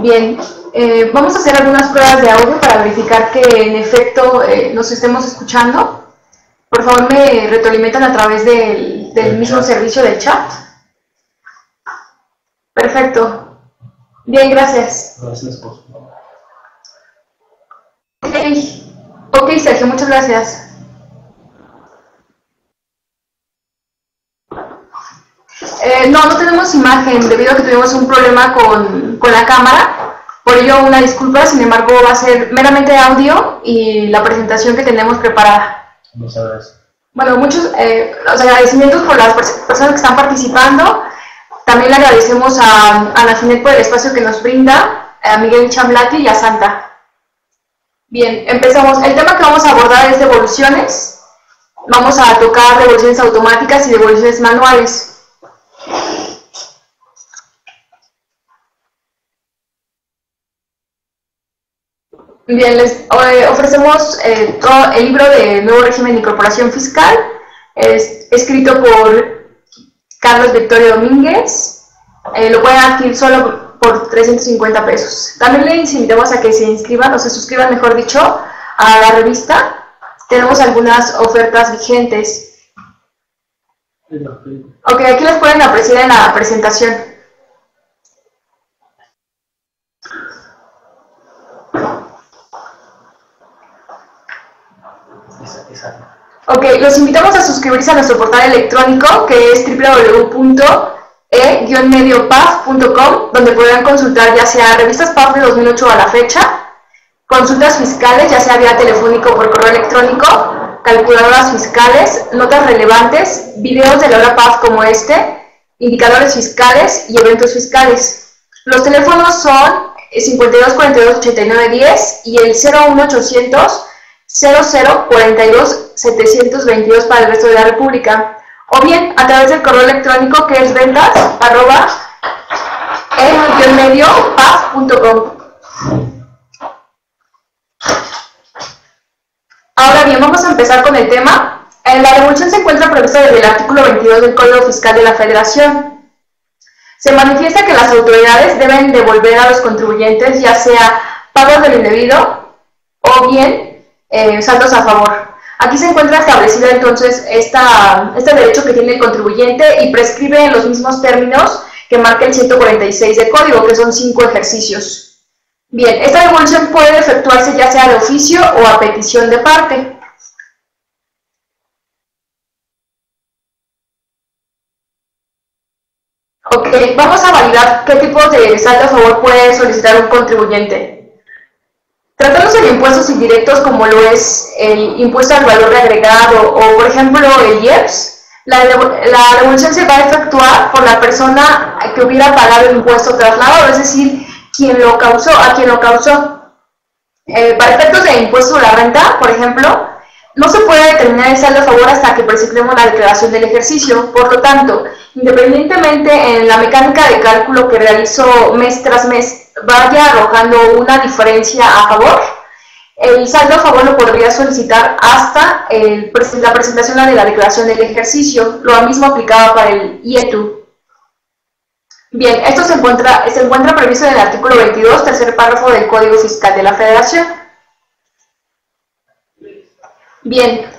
Bien, vamos a hacer algunas pruebas de audio para verificar que en efecto nos estemos escuchando. Por favor, me retroalimentan a través del mismo servicio del chat. Perfecto. Bien, gracias. Gracias. Ok, Sergio, muchas gracias. No tenemos imagen debido a que tuvimos un problema con la cámara. Por ello, una disculpa, sin embargo, va a ser meramente audio y la presentación que tenemos preparada. Muchas gracias. Bueno, muchos los agradecimientos por las personas que están participando. También le agradecemos a Nafinet por el espacio que nos brinda, a Miguel Chamblati y a Santa. Bien, empezamos. El tema que vamos a abordar es devoluciones. Vamos a tocar devoluciones automáticas y devoluciones manuales. Bien, les ofrecemos todo el libro de Nuevo Régimen de Incorporación Fiscal, escrito por Carlos Victorio Domínguez. Lo pueden adquirir solo por 350 pesos. También les invitamos a que se inscriban, o se suscriban, mejor dicho, a la revista. Tenemos algunas ofertas vigentes. Ok, aquí las pueden apreciar en la presentación. Ok, los invitamos a suscribirse a nuestro portal electrónico, que es www.e-mediopaf.com, donde podrán consultar ya sea revistas PAF de 2008 a la fecha, consultas fiscales, ya sea vía telefónico o por correo electrónico, calculadoras fiscales, notas relevantes, videos de la hora PAF como este, indicadores fiscales y eventos fiscales. Los teléfonos son 52 42 89 10 y el 01800 0042 722 para el resto de la República, o bien a través del correo electrónico, que es ventas@e-mediopaf.com. Ahora bien, vamos a empezar con el tema. La devolución se encuentra prevista desde el artículo 22 del Código Fiscal de la Federación. Se manifiesta que las autoridades deben devolver a los contribuyentes ya sea pagos del indebido o bien saldos a favor. Aquí se encuentra establecida entonces este derecho que tiene el contribuyente y prescribe en los mismos términos que marca el 146 del Código, que son 5 ejercicios. Bien, esta devolución puede efectuarse ya sea de oficio o a petición de parte. Ok, vamos a validar qué tipo de saldo a favor puede solicitar un contribuyente. Tratándose de impuestos indirectos como lo es el impuesto al valor agregado o, por ejemplo, el IEPS, la devolución se va a efectuar por la persona que hubiera pagado el impuesto trasladado, es decir, a quien lo causó. Para efectos de impuesto a la renta, por ejemplo, no se puede determinar el saldo a favor hasta que presentemos la declaración del ejercicio. Por lo tanto, independientemente en la mecánica de cálculo que realizo mes tras mes vaya arrojando una diferencia a favor, el saldo a favor lo podría solicitar hasta la presentación de la declaración del ejercicio. Lo mismo aplicaba para el IETU. Bien, esto se encuentra previsto en el artículo 22, tercer párrafo del Código Fiscal de la Federación. Bien,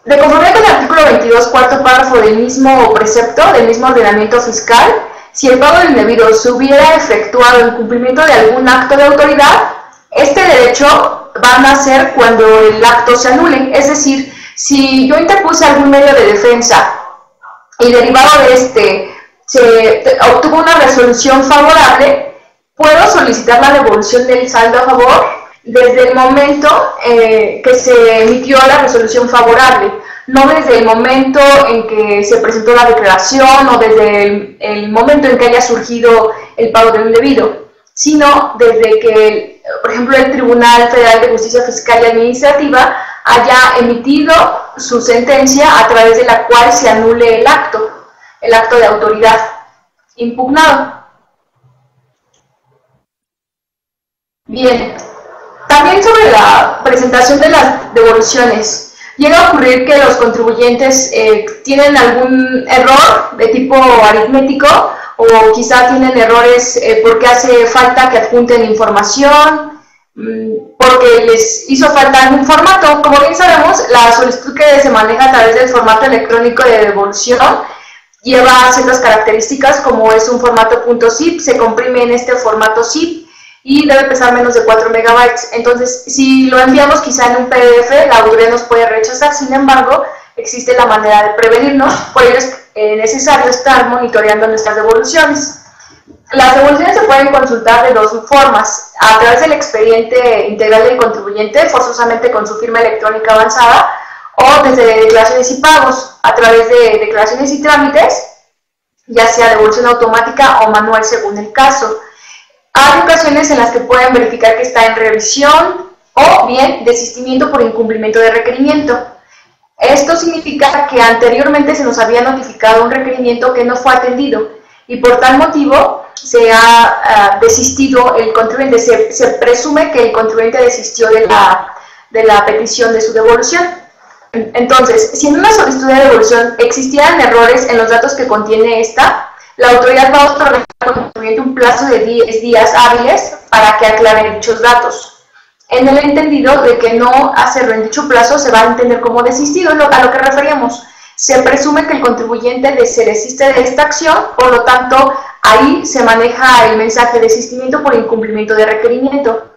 de conformidad con el artículo 22, cuarto párrafo del mismo precepto, del mismo ordenamiento fiscal, si el pago del indebido se hubiera efectuado en cumplimiento de algún acto de autoridad, este derecho va a nacer cuando el acto se anule. Es decir, si yo interpuse algún medio de defensa y derivado de este se obtuvo una resolución favorable, puedo solicitar la devolución del saldo a favor desde el momento que se emitió la resolución favorable, no desde el momento en que se presentó la declaración o desde el momento en que haya surgido el pago del indebido, sino desde que, por ejemplo, el Tribunal Federal de Justicia Fiscal y Administrativa haya emitido su sentencia a través de la cual se anule el acto de autoridad impugnado. Bien, también sobre la presentación de las devoluciones. Llega a ocurrir que los contribuyentes tienen algún error de tipo aritmético o quizá tienen errores porque hace falta que adjunten información, porque les hizo falta algún formato. Como bien sabemos, la solicitud que se maneja a través del formato electrónico de devolución lleva ciertas características, como es un formato .zip, se comprime en este formato zip y debe pesar menos de 4 megabytes. Entonces, si lo enviamos quizá en un PDF, la autoridad nos puede rechazar. Sin embargo, existe la manera de prevenirnos, por ello es necesario estar monitoreando nuestras devoluciones. Las devoluciones se pueden consultar de dos formas: a través del expediente integral del contribuyente, forzosamente con su firma electrónica avanzada, o desde declaraciones y pagos, a través de declaraciones y trámites, ya sea devolución automática o manual según el caso. Hay ocasiones en las que pueden verificar que está en revisión o bien desistimiento por incumplimiento de requerimiento. Esto significa que anteriormente se nos había notificado un requerimiento que no fue atendido y por tal motivo se ha desistido el contribuyente, se presume que el contribuyente desistió de la petición de su devolución. Entonces, si en una solicitud de devolución existieran errores en los datos que contiene esta, la autoridad va a otorgar al contribuyente un plazo de 10 días hábiles para que aclare dichos datos. En el entendido de que no hacerlo en dicho plazo se va a entender como desistido, a lo que referíamos. Se presume que el contribuyente se desiste de esta acción, por lo tanto, ahí se maneja el mensaje desistimiento por incumplimiento de requerimiento.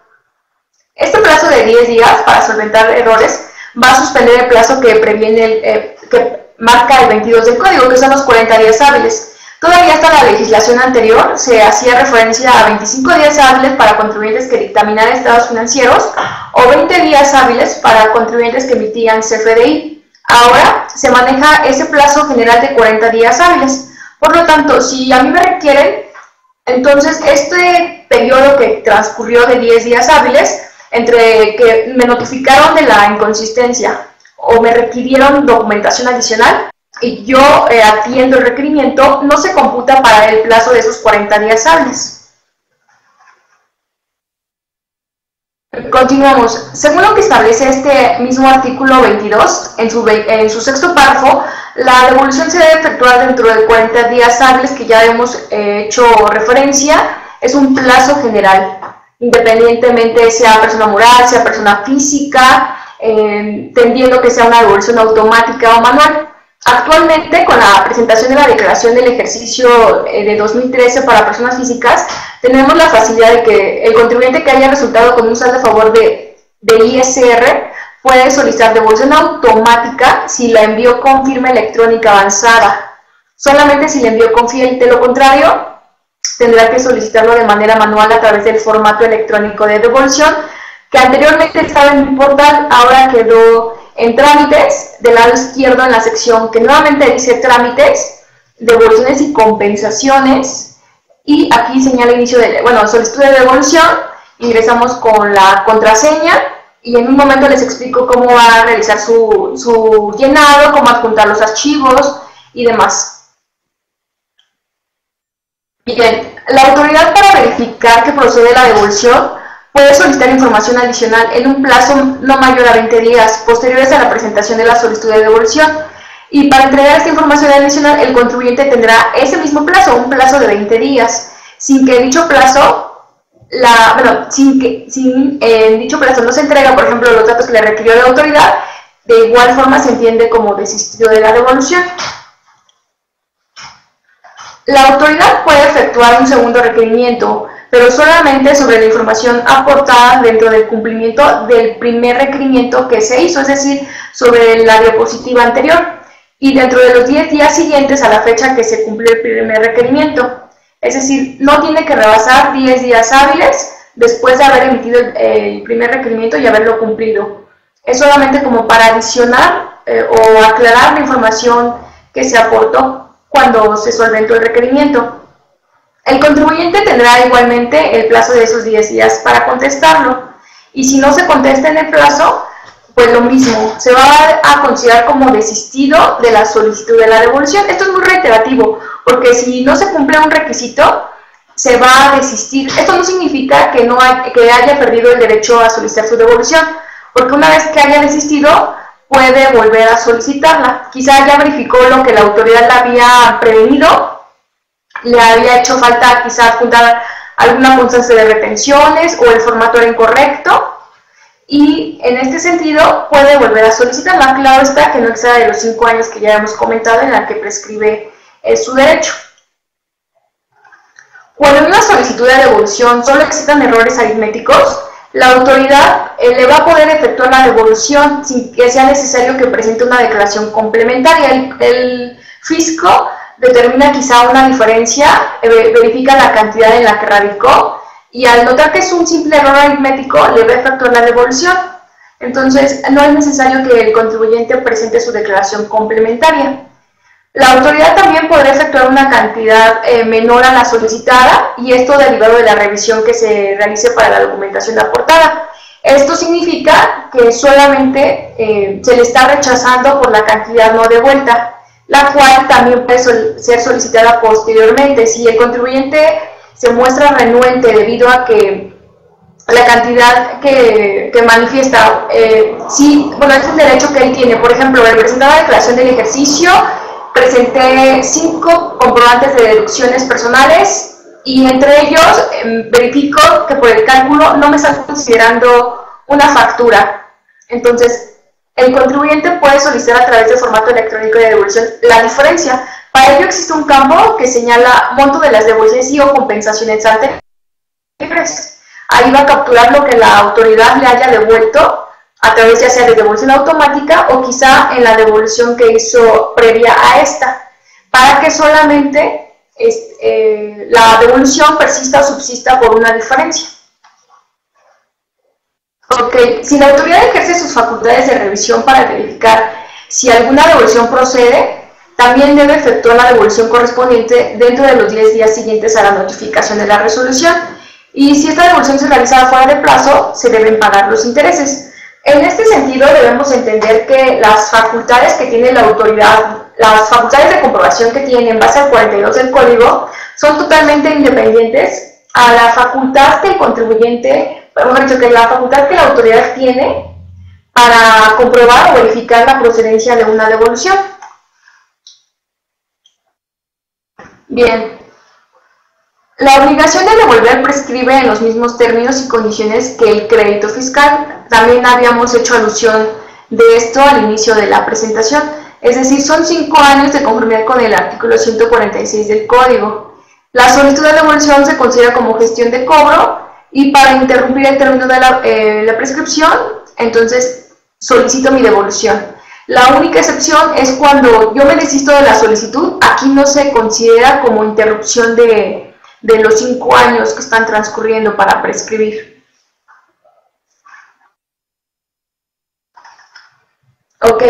Este plazo de 10 días para solventar errores va a suspender el plazo que previene que marca el 22 del código, que son los 40 días hábiles. Todavía hasta la legislación anterior se hacía referencia a 25 días hábiles para contribuyentes que dictaminaran estados financieros o 20 días hábiles para contribuyentes que emitían CFDI. Ahora se maneja ese plazo general de 40 días hábiles. Por lo tanto, si a mí me requieren, entonces este periodo que transcurrió de 10 días hábiles, entre que me notificaron de la inconsistencia o me requirieron documentación adicional y yo atiendo el requerimiento, no se computa para el plazo de esos 40 días hábiles. Continuamos. Según lo que establece este mismo artículo 22, en su sexto párrafo, la devolución se debe efectuar dentro de 40 días hábiles, que ya hemos hecho referencia. Es un plazo general, independientemente sea persona moral, sea persona física, tendiendo que sea una devolución automática o manual. Actualmente, con la presentación de la declaración del ejercicio de 2013 para personas físicas, tenemos la facilidad de que el contribuyente que haya resultado con un saldo a favor de ISR puede solicitar devolución automática si la envió con firma electrónica avanzada. Solamente si la envió con firma, de lo contrario, tendrá que solicitarlo de manera manual a través del formato electrónico de devolución, que anteriormente estaba en mi portal, ahora quedó en trámites, del lado izquierdo en la sección que nuevamente dice trámites, devoluciones y compensaciones, y aquí señala inicio de, solicitud de devolución. Ingresamos con la contraseña y en un momento les explico cómo va a realizar su llenado, cómo adjuntar los archivos y demás. Bien, la autoridad, para verificar que procede la devolución, puede solicitar información adicional en un plazo no mayor a 20 días posteriores a la presentación de la solicitud de devolución. Y para entregar esta información adicional, el contribuyente tendrá ese mismo plazo, un plazo de 20 días, sin que dicho plazo, en dicho plazo no se entrega, por ejemplo, los datos que le requirió la autoridad, de igual forma se entiende como desistido de la devolución. La autoridad puede efectuar un segundo requerimiento, pero solamente sobre la información aportada dentro del cumplimiento del primer requerimiento que se hizo, es decir, sobre la diapositiva anterior, y dentro de los 10 días siguientes a la fecha que se cumplió el primer requerimiento. Es decir, no tiene que rebasar 10 días hábiles después de haber emitido el primer requerimiento y haberlo cumplido. Es solamente como para adicionar o aclarar la información que se aportó cuando se solventó el requerimiento. El contribuyente tendrá igualmente el plazo de esos 10 días para contestarlo, y si no se contesta en el plazo, pues lo mismo, se va a considerar como desistido de la solicitud de la devolución. Esto es muy reiterativo, porque si no se cumple un requisito, se va a desistir. Esto no significa que haya perdido el derecho a solicitar su devolución, porque una vez que haya desistido, puede volver a solicitarla. Quizá ya verificó lo que la autoridad le había prevenido le había hecho falta quizá adjuntar alguna constancia de retenciones o el formato era incorrecto, y en este sentido puede volver a solicitarla. Claro está que no exceda de los 5 años que ya hemos comentado en la que prescribe su derecho. Cuando en una solicitud de devolución solo existan errores aritméticos, la autoridad le va a poder efectuar la devolución sin que sea necesario que presente una declaración complementaria. El fisco determina quizá una diferencia, verifica la cantidad en la que radicó y al notar que es un simple error aritmético le va a efectuar la devolución. Entonces no es necesario que el contribuyente presente su declaración complementaria. La autoridad también podrá efectuar una cantidad menor a la solicitada, y esto derivado de la revisión que se realice para la documentación aportada. Esto significa que solamente se le está rechazando por la cantidad no devuelta, la cual también puede ser solicitada posteriormente. Si el contribuyente se muestra renuente debido a que la cantidad que manifiesta, sí, bueno, es el derecho que él tiene. Por ejemplo, al presentar la declaración del ejercicio, presenté 5 comprobantes de deducciones personales y entre ellos verifico que por el cálculo no me están considerando una factura. Entonces, el contribuyente puede solicitar a través del formato electrónico de devolución la diferencia. Para ello existe un campo que señala monto de las devoluciones y o compensaciones anteriores. Ahí va a capturar lo que la autoridad le haya devuelto a través ya sea de devolución automática o quizá en la devolución que hizo previa a esta, para que solamente la devolución persista o subsista por una diferencia. Ok, si la autoridad ejerce sus facultades de revisión para verificar si alguna devolución procede, también debe efectuar la devolución correspondiente dentro de los 10 días siguientes a la notificación de la resolución, y si esta devolución se realiza fuera de plazo, se deben pagar los intereses. En este sentido, debemos entender que las facultades que tiene la autoridad, las facultades de comprobación que tiene en base al 42 del Código, son totalmente independientes a la facultad que el contribuyente, mejor dicho, que la facultad que la autoridad tiene para comprobar o verificar la procedencia de una devolución. Bien. La obligación de devolver prescribe en los mismos términos y condiciones que el crédito fiscal. También habíamos hecho alusión de esto al inicio de la presentación. Es decir, son 5 años de conformidad con el artículo 146 del Código. La solicitud de devolución se considera como gestión de cobro y para interrumpir el término de la prescripción, entonces solicito mi devolución. La única excepción es cuando yo me desisto de la solicitud. Aquí no se considera como interrupción de los 5 años que están transcurriendo para prescribir. Ok,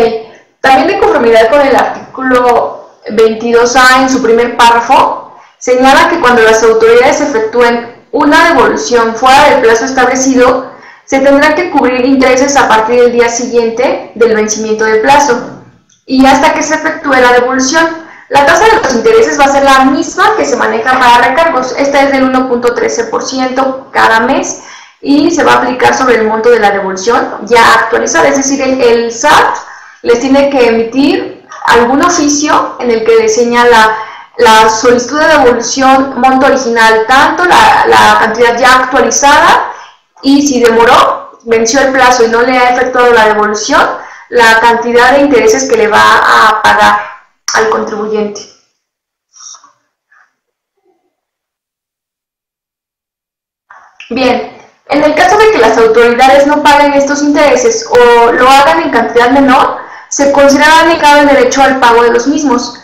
también de conformidad con el artículo 22A en su primer párrafo, señala que cuando las autoridades efectúen una devolución fuera del plazo establecido, se tendrán que cubrir intereses a partir del día siguiente del vencimiento del plazo y hasta que se efectúe la devolución. La tasa de los intereses va a ser la misma que se maneja para recargos. Esta es del 1.13% cada mes y se va a aplicar sobre el monto de la devolución ya actualizada. Es decir, el SAT les tiene que emitir algún oficio en el que le señala la solicitud de devolución, monto original, tanto la cantidad ya actualizada, y si demoró, venció el plazo y no le ha efectuado la devolución, la cantidad de intereses que le va a pagar al contribuyente. Bien, en el caso de que las autoridades no paguen estos intereses o lo hagan en cantidad menor, se considerará negado el derecho al pago de los mismos,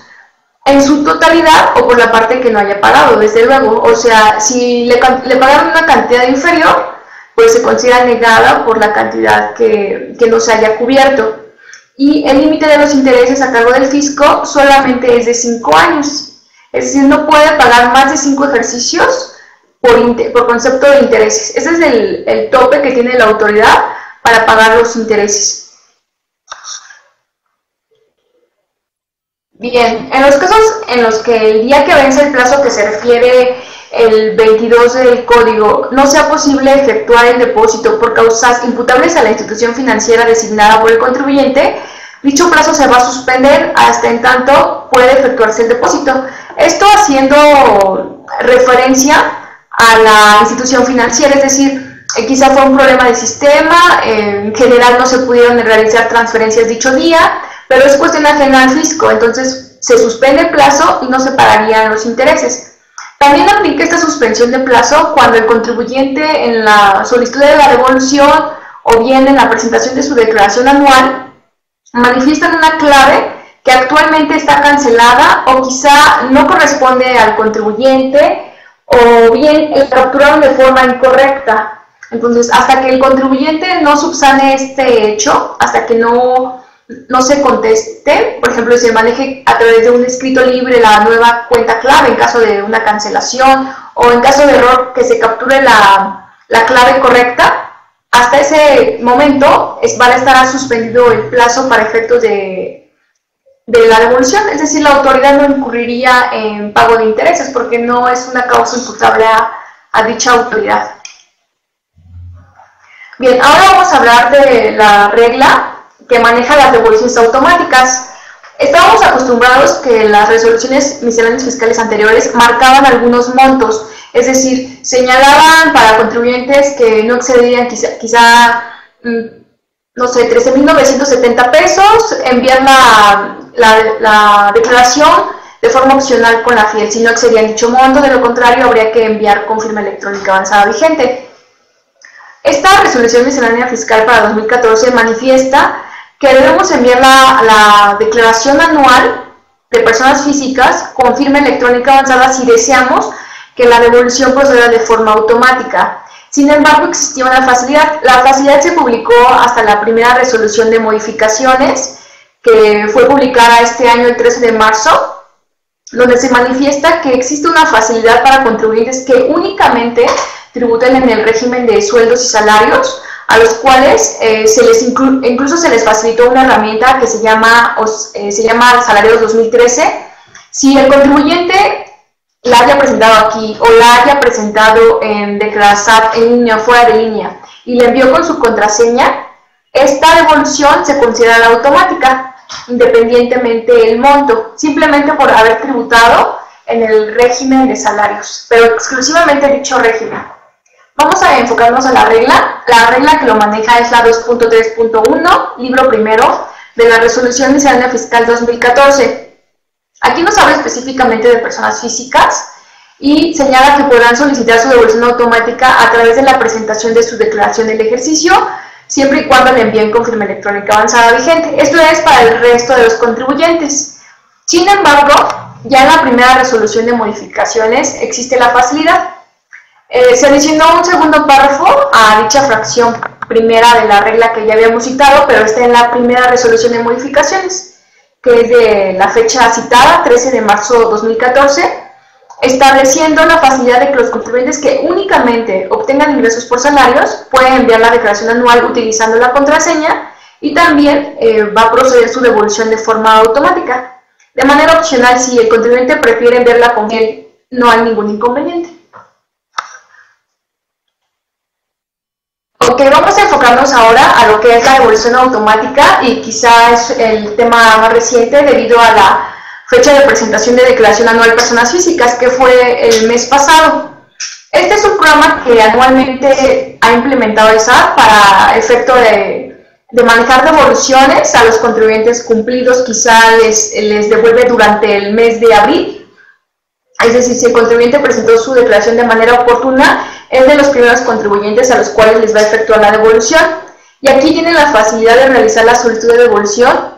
en su totalidad o por la parte que no haya pagado, desde luego. O sea, si le pagaron una cantidad inferior, pues se considera negada por la cantidad que no se haya cubierto. Y el límite de los intereses a cargo del fisco solamente es de 5 años. Es decir, no puede pagar más de 5 ejercicios por concepto de intereses. Ese es el tope que tiene la autoridad para pagar los intereses. Bien, en los casos en los que el día que vence el plazo que se refiere el 22 del Código no sea posible efectuar el depósito por causas imputables a la institución financiera designada por el contribuyente, dicho plazo se va a suspender hasta en tanto puede efectuarse el depósito. Esto haciendo referencia a la institución financiera, es decir, quizá fue un problema de sistema, en general no se pudieron realizar transferencias dicho día, pero es cuestión ajena al fisco, entonces se suspende el plazo y no se pagarían los intereses. También aplica esta suspensión de plazo cuando el contribuyente en la solicitud de la devolución o bien en la presentación de su declaración anual manifiestan una clave que actualmente está cancelada o quizá no corresponde al contribuyente o bien la capturaron de forma incorrecta. Entonces, hasta que el contribuyente no subsane este hecho, hasta que no se conteste, por ejemplo, se maneje a través de un escrito libre la nueva cuenta clave en caso de una cancelación o en caso de error que se capture la clave correcta, hasta ese momento va a estar suspendido el plazo para efectos de la devolución, es decir, la autoridad no incurriría en pago de intereses porque no es una causa imputable a dicha autoridad. Bien, ahora vamos a hablar de la regla que maneja las devoluciones automáticas. Estábamos acostumbrados que las resoluciones misceláneas fiscales anteriores marcaban algunos montos, es decir, señalaban para contribuyentes que no excedían quizá no sé, 13.970 pesos, enviar la declaración de forma opcional con la FIEL si no excedían dicho monto, de lo contrario habría que enviar con firma electrónica avanzada vigente. Esta resolución miscelánea fiscal para 2014 manifiesta que debemos enviar la declaración anual de personas físicas con firma electrónica avanzada si deseamos que la devolución proceda de forma automática. Sin embargo, existía una facilidad. La facilidad se publicó hasta la primera resolución de modificaciones, que fue publicada este año el 13 de marzo, donde se manifiesta que existe una facilidad para contribuyentes que únicamente tributen en el régimen de sueldos y salarios, a los cuales incluso se les facilitó una herramienta que se llama Salarios 2013. Si el contribuyente la haya presentado aquí o la haya presentado en Declarasat en línea o fuera de línea y le envió con su contraseña, esta devolución se considera automática, independientemente del monto, simplemente por haber tributado en el régimen de salarios, pero exclusivamente dicho régimen. Vamos a enfocarnos a la regla. La regla que lo maneja es la 2.3.1, libro primero, de la Resolución Miscelánea Fiscal 2014. Aquí nos habla específicamente de personas físicas y señala que podrán solicitar su devolución automática a través de la presentación de su declaración del ejercicio, siempre y cuando le envíen con firma electrónica avanzada vigente. Esto es para el resto de los contribuyentes. Sin embargo, ya en la primera resolución de modificaciones existe la facilidad. Se adicionó un segundo párrafo a dicha fracción primera de la regla que ya habíamos citado, pero está en la primera resolución de modificaciones, que es de la fecha citada, 13 de marzo de 2014, estableciendo la facilidad de que los contribuyentes que únicamente obtengan ingresos por salarios pueden enviar la declaración anual utilizando la contraseña y también va a proceder su devolución de forma automática. De manera opcional, si el contribuyente prefiere enviarla con él, no hay ningún inconveniente. Ok, vamos a enfocarnos ahora a lo que es la devolución automática y quizá es el tema más reciente debido a la fecha de presentación de declaración anual de personas físicas, que fue el mes pasado. Este es un programa que anualmente ha implementado el SAT para efecto de manejar devoluciones a los contribuyentes cumplidos, quizá les devuelve durante el mes de abril. Es decir, si el contribuyente presentó su declaración de manera oportuna, es de los primeros contribuyentes a los cuales les va a efectuar la devolución. Y aquí tienen la facilidad de realizar la solicitud de devolución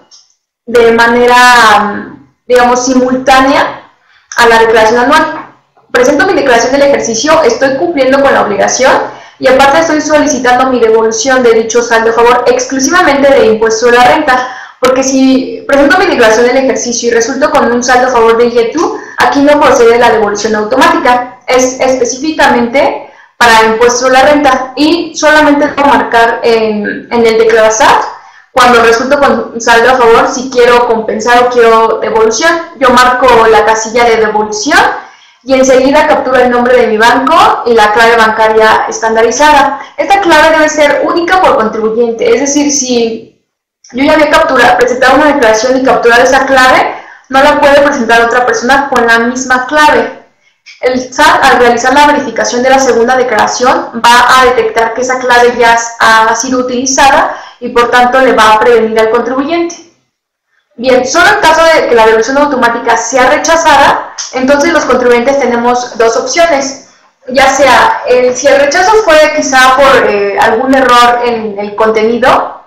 de manera, digamos, simultánea a la declaración anual. Presento mi declaración del ejercicio, estoy cumpliendo con la obligación y aparte estoy solicitando mi devolución de dicho saldo a favor exclusivamente de impuesto de la renta. Porque si presento mi declaración del ejercicio y resulto con un saldo a favor de IETU, aquí no procede la devolución automática. Es específicamente para impuesto de la renta y solamente debo marcar en el Declarasat cuando resulto con un saldo a favor si quiero compensar o quiero devolución. Yo marco la casilla de devolución y enseguida capturo el nombre de mi banco y la clave bancaria estandarizada. Esta clave debe ser única por contribuyente, es decir, si yo ya había presentado una declaración y capturado esa clave, no la puede presentar otra persona con la misma clave. El SAT, al realizar la verificación de la segunda declaración, va a detectar que esa clave ya ha sido utilizada y por tanto le va a prevenir al contribuyente. Bien, solo en caso de que la devolución automática sea rechazada, entonces los contribuyentes tenemos dos opciones. Ya sea, si el rechazo fue quizá por algún error en el contenido,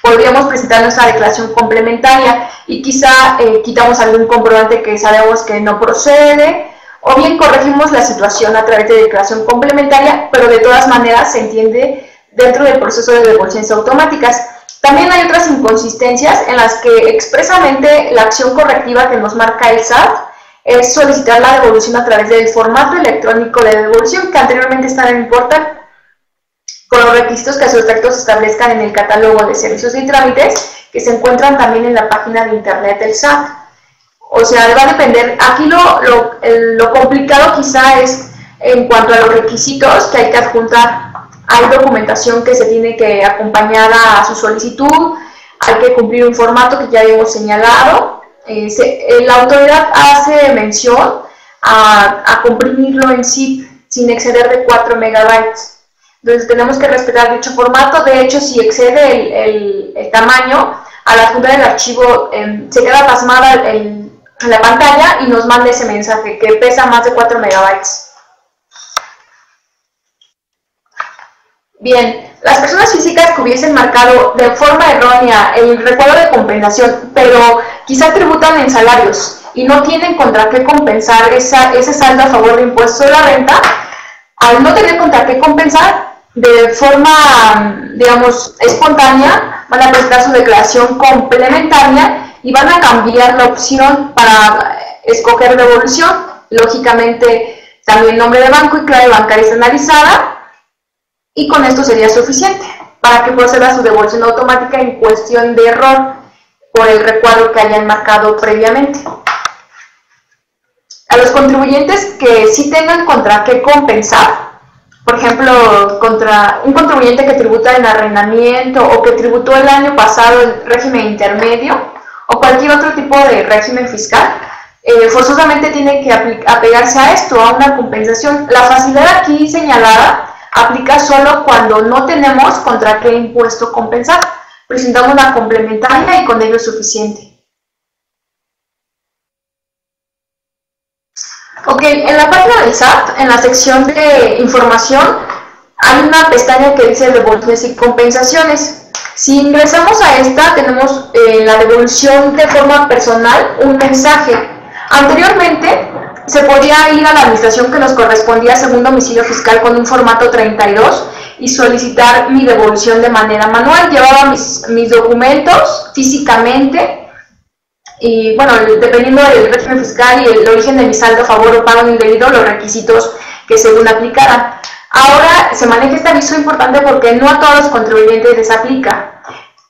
podríamos presentar nuestra declaración complementaria y quizá quitamos algún comprobante que sabemos que no procede, o bien corregimos la situación a través de declaración complementaria, pero de todas maneras se entiende dentro del proceso de devoluciones automáticas. También hay otras inconsistencias en las que expresamente la acción correctiva que nos marca el SAT es solicitar la devolución a través del formato electrónico de devolución que anteriormente estaba en el portal, con los requisitos que a su efecto se establezcan en el catálogo de servicios y trámites que se encuentran también en la página de internet del SAT. O sea, va a depender, aquí lo complicado quizá es en cuanto a los requisitos que hay que adjuntar. Hay documentación que se tiene que acompañar a su solicitud, hay que cumplir un formato que ya hemos señalado. La autoridad hace mención a comprimirlo en zip sin exceder de 4 megabytes. Entonces tenemos que respetar dicho formato. De hecho, si excede el tamaño, al adjuntar el archivo se queda pasmada la pantalla y nos manda ese mensaje que pesa más de 4 megabytes. Bien, las personas físicas que hubiesen marcado de forma errónea el recuadro de compensación, pero quizá tributan en salarios y no tienen contra qué compensar ese saldo a favor de impuestos de la renta, al no tener contra qué compensar, de forma, digamos, espontánea, van a presentar su declaración complementaria y van a cambiar la opción para escoger devolución. Lógicamente, también nombre de banco y clave bancaria estandarizada, y con esto sería suficiente para que proceda su devolución automática en cuestión de error por el recuadro que hayan marcado previamente. A los contribuyentes que sí tengan contra qué compensar, por ejemplo, contra un contribuyente que tributa en arrendamiento o que tributó el año pasado en régimen intermedio o cualquier otro tipo de régimen fiscal, forzosamente tiene que apegarse a esto, a una compensación. La facilidad aquí señalada aplica solo cuando no tenemos contra qué impuesto compensar. Presentamos una complementaria y con ello es suficiente. Ok, en la página del SAT, en la sección de información, hay una pestaña que dice devoluciones y compensaciones. Si ingresamos a esta, tenemos la devolución de forma personal, un mensaje. Anteriormente, se podía ir a la administración que nos correspondía según domicilio fiscal con un formato 32 y solicitar mi devolución de manera manual. Llevaba mis documentos físicamente y, bueno, dependiendo del régimen fiscal y el origen de mi saldo a favor o pago indebido, los requisitos que según aplicaran. Ahora se maneja este aviso importante porque no a todos los contribuyentes les aplica.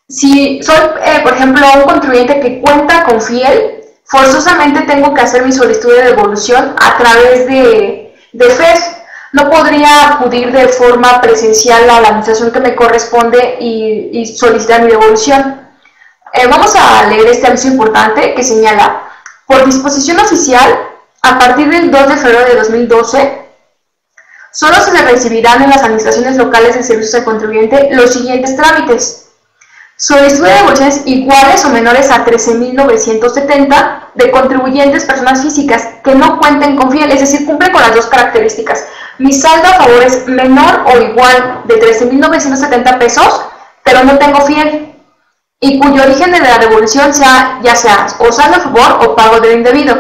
Si soy, por ejemplo, un contribuyente que cuenta con FIEL, forzosamente tengo que hacer mi solicitud de devolución a través de FES. No podría acudir de forma presencial a la administración que me corresponde y solicitar mi devolución. Vamos a leer este aviso importante que señala: por disposición oficial, a partir del 2 de febrero de 2012, solo se le recibirán en las administraciones locales de servicios al contribuyente los siguientes trámites: solicitud de devoluciones iguales o menores a 13.970 de contribuyentes personas físicas que no cuenten con FIEL, es decir, cumple con las dos características. Mi saldo a favor es menor o igual de 13.970 pesos, pero no tengo FIEL, y cuyo origen de la devolución sea ya sea o saldo a favor o pago de indebido.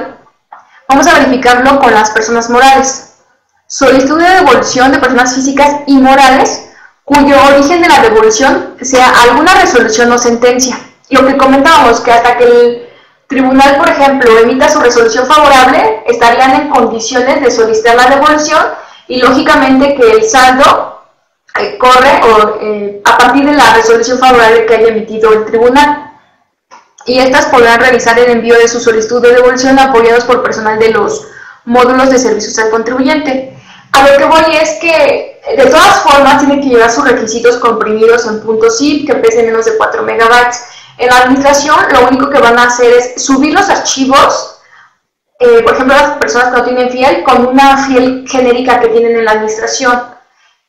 Vamos a verificarlo con las personas morales. Solicitud de devolución de personas físicas y morales cuyo origen de la devolución sea alguna resolución o sentencia. Lo que comentábamos, que hasta que el tribunal, por ejemplo, emita su resolución favorable, estarían en condiciones de solicitar la devolución y lógicamente que el saldo corre a partir de la resolución favorable que haya emitido el tribunal. Y estas podrán realizar el envío de su solicitud de devolución apoyados por personal de los módulos de servicios al contribuyente. A lo que voy es que de todas formas tienen que llevar sus requisitos comprimidos en .zip que pesen menos de 4 megabytes. En la administración lo único que van a hacer es subir los archivos, por ejemplo, las personas que no tienen fiel, con una fiel genérica que tienen en la administración.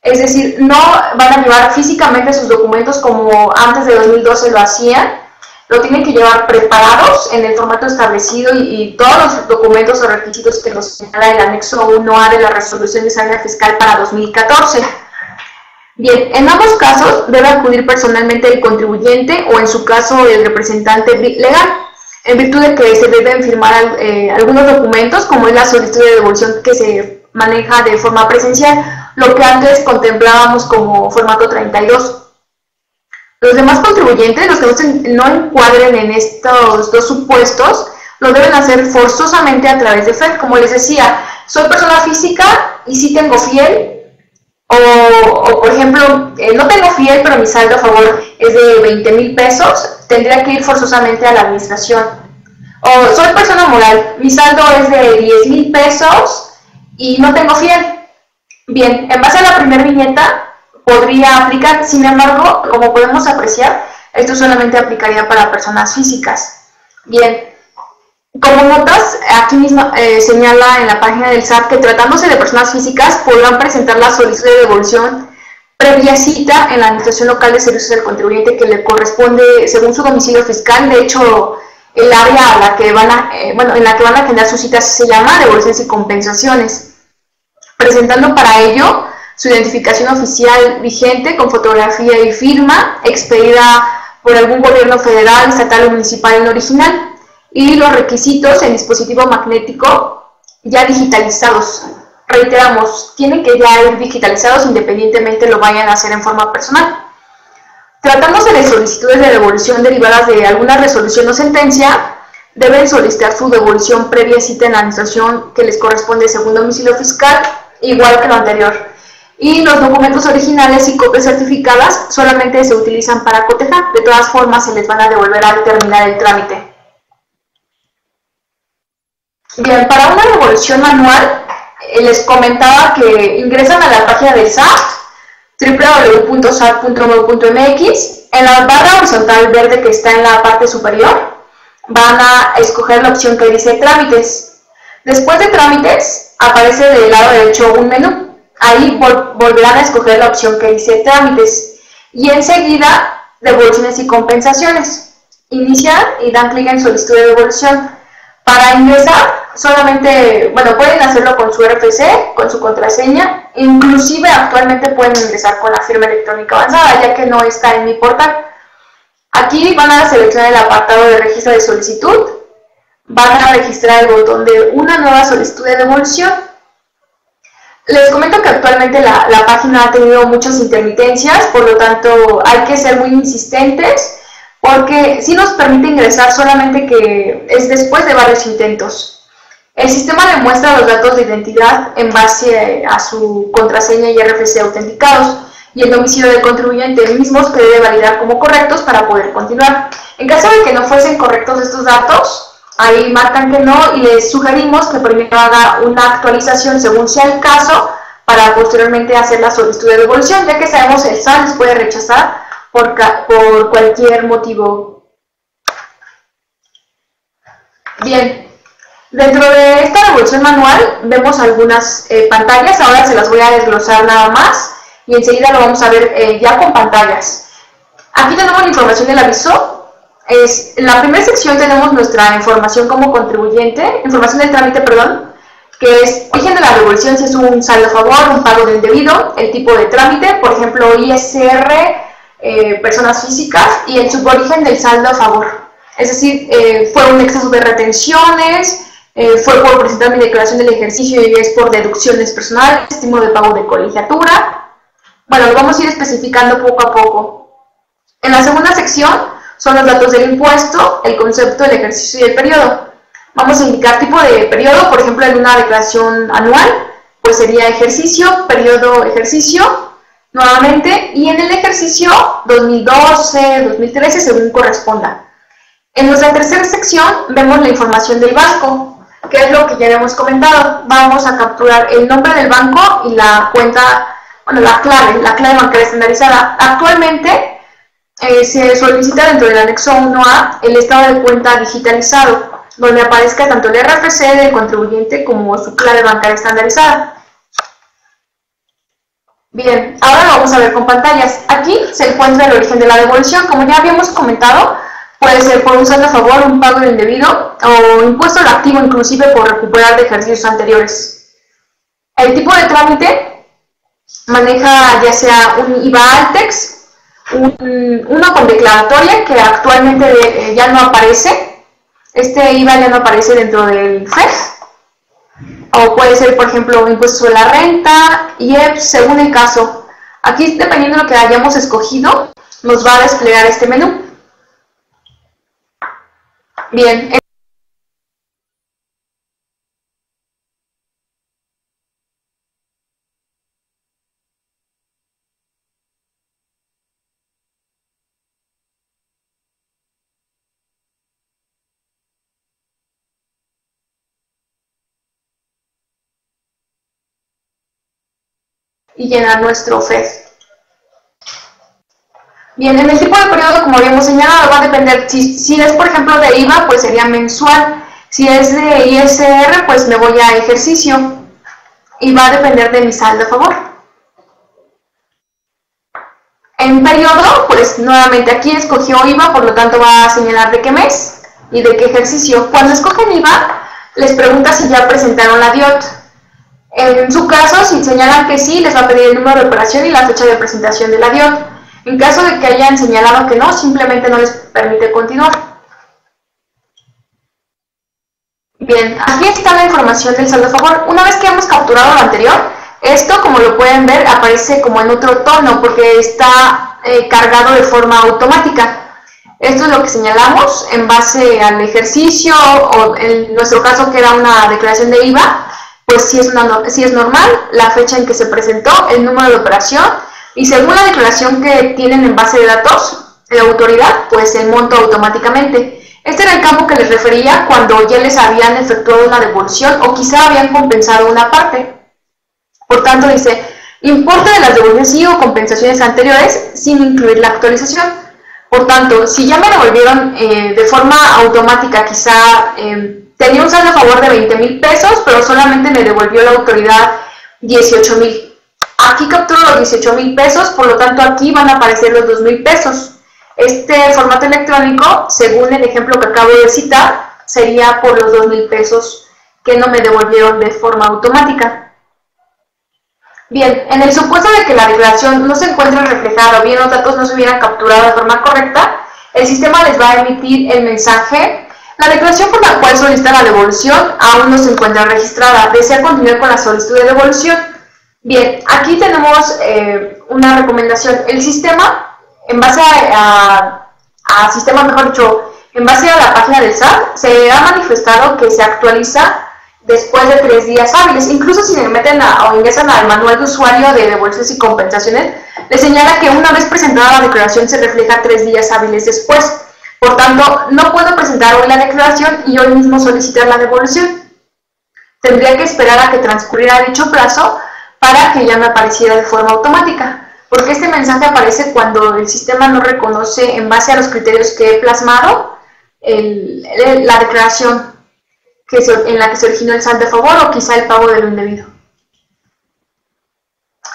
Es decir, no van a llevar físicamente sus documentos como antes de 2012 lo hacían, lo tienen que llevar preparados en el formato establecido y todos los documentos o requisitos que nos señala el anexo 1A de la resolución de salida fiscal para 2014. Bien, en ambos casos debe acudir personalmente el contribuyente o en su caso el representante legal, en virtud de que se deben firmar algunos documentos como es la solicitud de devolución que se maneja de forma presencial, lo que antes contemplábamos como formato 32. Los demás contribuyentes, los que no encuadren en estos dos supuestos, lo deben hacer forzosamente a través de FED. Como les decía, soy persona física y sí tengo fiel, o por ejemplo, no tengo fiel, pero mi saldo a favor es de 20,000 pesos, tendría que ir forzosamente a la administración. O soy persona moral, mi saldo es de 10,000 pesos y no tengo fiel. Bien, en base a la primera viñeta podría aplicar, sin embargo, como podemos apreciar, esto solamente aplicaría para personas físicas. Bien, como notas, aquí mismo señala en la página del SAT que tratándose de personas físicas podrán presentar la solicitud de devolución previa cita en la Administración Local de Servicios del Contribuyente que le corresponde según su domicilio fiscal. De hecho, el área a la que en la que van a agendar sus citas se llama devoluciones y compensaciones, presentando para ello su identificación oficial vigente con fotografía y firma expedida por algún gobierno federal, estatal o municipal en original, y los requisitos en dispositivo magnético ya digitalizados. Reiteramos, tienen que ya ir digitalizados independientemente lo vayan a hacer en forma personal. Tratándose de solicitudes de devolución derivadas de alguna resolución o sentencia, deben solicitar su devolución previa cita en la administración que les corresponde según domicilio fiscal, igual que lo anterior. Y los documentos originales y copias certificadas solamente se utilizan para cotejar, de todas formas se les van a devolver al terminar el trámite. Bien, para una devolución manual, les comentaba que ingresan a la página del SAT, www.sat.gov.mx, en la barra horizontal verde que está en la parte superior, van a escoger la opción que dice trámites. Después de trámites, aparece del lado derecho un menú. Ahí volverán a escoger la opción que dice trámites y enseguida devoluciones y compensaciones. Inician y dan clic en solicitud de devolución. Para ingresar, solamente, pueden hacerlo con su RFC, con su contraseña, inclusive actualmente pueden ingresar con la firma electrónica avanzada, ya que no está en mi portal. Aquí van a seleccionar el apartado de registro de solicitud, van a registrar el botón de una nueva solicitud de devolución. Les comento que actualmente la página ha tenido muchas intermitencias, por lo tanto hay que ser muy insistentes, porque sí nos permite ingresar solamente que es después de varios intentos. El sistema demuestra los datos de identidad en base a su contraseña y RFC autenticados y el domicilio del contribuyente mismos que debe validar como correctos para poder continuar. En caso de que no fuesen correctos estos datos, ahí marcan que no y les sugerimos que primero haga una actualización según sea el caso para posteriormente hacer la solicitud de devolución, ya que sabemos que el SAT les puede rechazar por cualquier motivo. Bien, dentro de esta devolución manual vemos algunas pantallas, ahora se las voy a desglosar nada más y enseguida lo vamos a ver ya con pantallas. Aquí tenemos la información del aviso. En la primera sección tenemos nuestra información como contribuyente, información del trámite, perdón, que es origen de la devolución, si es un saldo a favor, un pago de indebido, el tipo de trámite, por ejemplo ISR, personas físicas, y el suborigen del saldo a favor. Es decir, fue un exceso de retenciones, fue por presentar mi declaración del ejercicio y es por deducciones personales, estímulo de pago de colegiatura. Bueno, lo vamos a ir especificando poco a poco. En la segunda sección son los datos del impuesto, el concepto, el ejercicio y el periodo. Vamos a indicar tipo de periodo, por ejemplo, en una declaración anual, pues sería ejercicio, periodo, ejercicio, nuevamente, y en el ejercicio 2012, 2013, según corresponda. En nuestra tercera sección vemos la información del banco, que es lo que ya hemos comentado. Vamos a capturar el nombre del banco y la cuenta, la clave bancaria estandarizada. Actualmente, se solicita dentro del anexo 1A el estado de cuenta digitalizado, donde aparezca tanto el RFC del contribuyente como su clave bancaria estandarizada. Bien, ahora lo vamos a ver con pantallas. Aquí se encuentra el origen de la devolución. Como ya habíamos comentado, puede ser por un saldo a favor, un pago indebido o impuesto al activo, inclusive por recuperar de ejercicios anteriores. El tipo de trámite maneja ya sea un IVA Altex, uno con declaratoria que actualmente ya no aparece. Este IVA ya no aparece dentro del FES. O puede ser, por ejemplo, impuesto sobre la renta, IEPS, según el caso. Aquí, dependiendo de lo que hayamos escogido, nos va a desplegar este menú. Bien. Y llenar nuestro FES. Bien, en el tipo de periodo, como habíamos señalado, va a depender, si es por ejemplo de IVA, pues sería mensual. Si es de ISR, pues me voy a ejercicio. Y va a depender de mi saldo a favor. En periodo, pues nuevamente aquí escogió IVA, por lo tanto va a señalar de qué mes y de qué ejercicio. Cuando escogen IVA, les pregunta si ya presentaron la DIOT. En su caso, si señalan que sí, les va a pedir el número de operación y la fecha de presentación de la DIOT. En caso de que hayan señalado que no, simplemente no les permite continuar. Bien, aquí está la información del saldo a favor. Una vez que hemos capturado lo anterior, esto, como lo pueden ver, aparece como en otro tono porque está cargado de forma automática. Esto es lo que señalamos en base al ejercicio o en nuestro caso que era una declaración de IVA, pues sí es normal, la fecha en que se presentó, el número de operación y según la declaración que tienen en base de datos, la autoridad, pues el monto automáticamente. Este era el campo que les refería cuando ya les habían efectuado una devolución o quizá habían compensado una parte. Por tanto, dice, importe de las devoluciones y o compensaciones anteriores sin incluir la actualización. Por tanto, si ya me devolvieron de forma automática, quizá tenía un saldo a favor de 20,000 pesos, pero solamente me devolvió la autoridad 18,000. Aquí capturo los 18,000 pesos, por lo tanto aquí van a aparecer los 2,000 pesos. Este formato electrónico, según el ejemplo que acabo de citar, sería por los 2,000 pesos que no me devolvieron de forma automática. Bien, en el supuesto de que la declaración no se encuentre reflejada o bien los datos no se hubieran capturado de forma correcta, el sistema les va a emitir el mensaje: la declaración por la cual solicita la devolución aún no se encuentra registrada. ¿Desea continuar con la solicitud de devolución? Bien, aquí tenemos una recomendación. El sistema, en base en base a la página del SAT, se ha manifestado que se actualiza después de 3 días hábiles. Incluso si se meten o ingresan al manual de usuario de devoluciones y compensaciones, les señala que una vez presentada la declaración se refleja 3 días hábiles después. Por tanto, no puedo presentar hoy la declaración y hoy mismo solicitar la devolución. Tendría que esperar a que transcurriera dicho plazo para que ya me apareciera de forma automática, porque este mensaje aparece cuando el sistema no reconoce, en base a los criterios que he plasmado, la declaración en la que se originó el saldo a favor o quizá el pago de lo indebido.